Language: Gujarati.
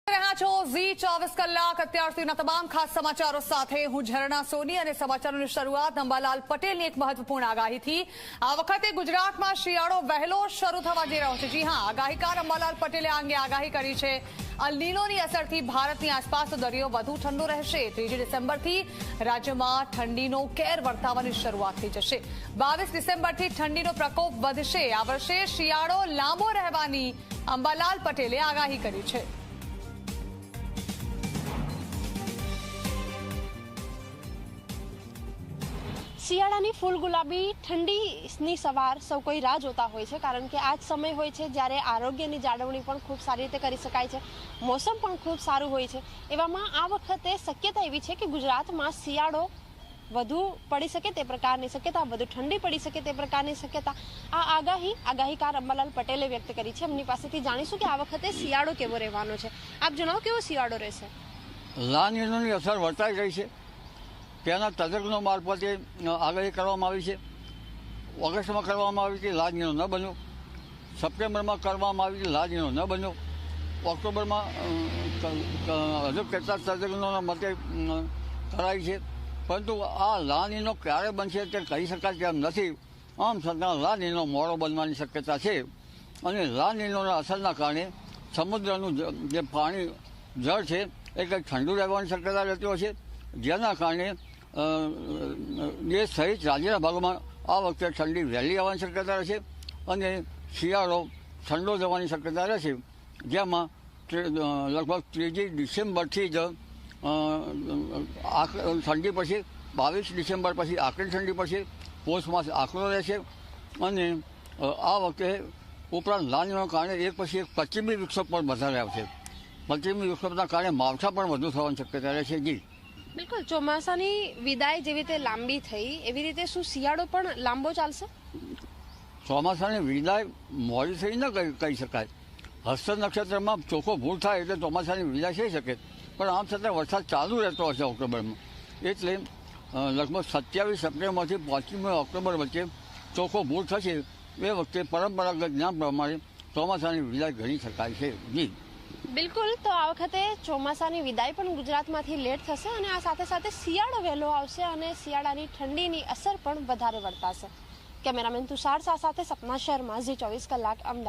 રહ્યા છો ઝી 24 કલાક અત્યાર સુધીના તમામ ખાસ સમાચારો સાથે હું ઝરણા સોની અને સમાચારોની શરૂઆત અંબાલાલ પટેલની એક મહત્વપૂર્ણ આગાહીથી। આ વખતે ગુજરાતમાં શિયાળો વહેલો શરૂ થવા જઈ રહ્યો છે। જી હા, આગાહીકાર અંબાલાલ પટેલે આ અંગે આગાહી કરી છે। અલ નીનોની અસરથી ભારતની આસપાસનો દરિયો વધુ ઠંડો રહેશે। 3 ડિસેમ્બરથી રાજ્યમાં ઠંડીનો કેર વર્તાવાની શરૂઆત થઈ જશે। 22 ડિસેમ્બરથી ઠંડીનો પ્રકોપ વધશે। આ વર્ષે શિયાળો લાંબો રહેવાની અંબાલાલ પટેલે આગાહી કરી છે। શિયાળાની ફૂલ ગુલાબી ઠંડીની સવાર સૌ કોઈ રાહ જોતા હોય છે, કારણ કે આ જ સમય હોય છે જ્યારે આરોગ્યની જાળવણી પણ ખૂબ સારી રીતે કરી શકાય છે, મોસમ પણ ખૂબ સારું હોય છે। એવામાં આ વખતે શક્યતા એવી છે કે ગુજરાતમાં શિયાળો વધુ પડી શકે તે પ્રકારની શક્યતા, વધુ ઠંડી પડી શકે તે પ્રકારની શક્યતા આ આગાહીકાર અંબાલાલ પટેલે વ્યક્ત કરી છે। એમની પાસેથી જાણીશું કે આ વખતે શિયાળો કેવો રહેવાનો છે। આપ જણાવો, કેવો શિયાળો રહેશે? લા નીનોની અસર વર્તાઈ રહી છે। તેના તજજ્ઞો મારફતે આગાહી કરવામાં આવી છે। ઓગસ્ટમાં કરવામાં આવી હતી, લા નીનો ન બન્યો। સપ્ટેમ્બરમાં કરવામાં આવી હતી, લા નીનો ન બન્યો। ઓક્ટોબરમાં હજુ કેટલાક તજજ્ઞોના મતે કરાઈ છે, પરંતુ આ લા નીનો ક્યારે બનશે તે કહી શકાય તેમ નથી। આમ છતાં લા નીનો મોડો બનવાની શક્યતા છે અને લા નીનોના અસરના કારણે સમુદ્રનું જે પાણી જળ છે એ કંઈક ઠંડુ રહેવાની શક્યતા રહેતી હોય છે, જેના કારણે દેશ સહિત રાજ્યના ભાગોમાં આ વખતે ઠંડી વહેલી આવવાની શક્યતા રહેશે અને શિયાળો ઠંડો જવાની શક્યતા રહેશે। જેમાં લગભગ 3 ડિસેમ્બરથી જ ઠંડી પડશે। 22 ડિસેમ્બર પછી આકરી ઠંડી પડશે। પોષ માસ આકરો રહેશે અને આ વખતે ઉપરાંત લા નીનોના કારણે એક પછી એક પશ્ચિમી વિક્ષોભ પણ વધારે આવશે। પશ્ચિમી વિક્ષોભના કારણે માવઠા પણ વધુ થવાની શક્યતા રહેશે। જી બિલકુલ, ચોમાસાની વિદાય જેવી રીતે લાંબી થઈ એવી રીતે શું શિયાળો પણ લાંબો ચાલશે? ચોમાસાની વિદાય મોડી થઈ ન કહી શકાય। હસ્ત નક્ષત્રમાં ચોખ્ખો ભૂલ થાય એટલે ચોમાસાની વિદાય થઈ શકે, પણ આમ છતાં વરસાદ ચાલુ રહેતો હશે ઓક્ટોબરમાં, એટલે લગભગ 27 સપ્ટેમ્બરથી 5મી ઓક્ટોબર વચ્ચે ચોખ્ખો ભૂલ થશે। એ વખતે પરંપરાગત જ્ઞાન પ્રમાણે ચોમાસાની વિદાય ગણી શકાય છે। જી બિલકુલ, તો આ વખતે ચોમાસાની વિદાય પણ ગુજરાતમાંથી લેટ થશે અને આ સાથે સાથે શિયાળો વહેલો આવશે અને શિયાળાની ઠંડીની અસર પણ વધારે વર્તાશે। કેમેરામેન તુષાર શાહ સાથે સપના શર્મા, ઝી 24 કલાક, અમદાવાદ।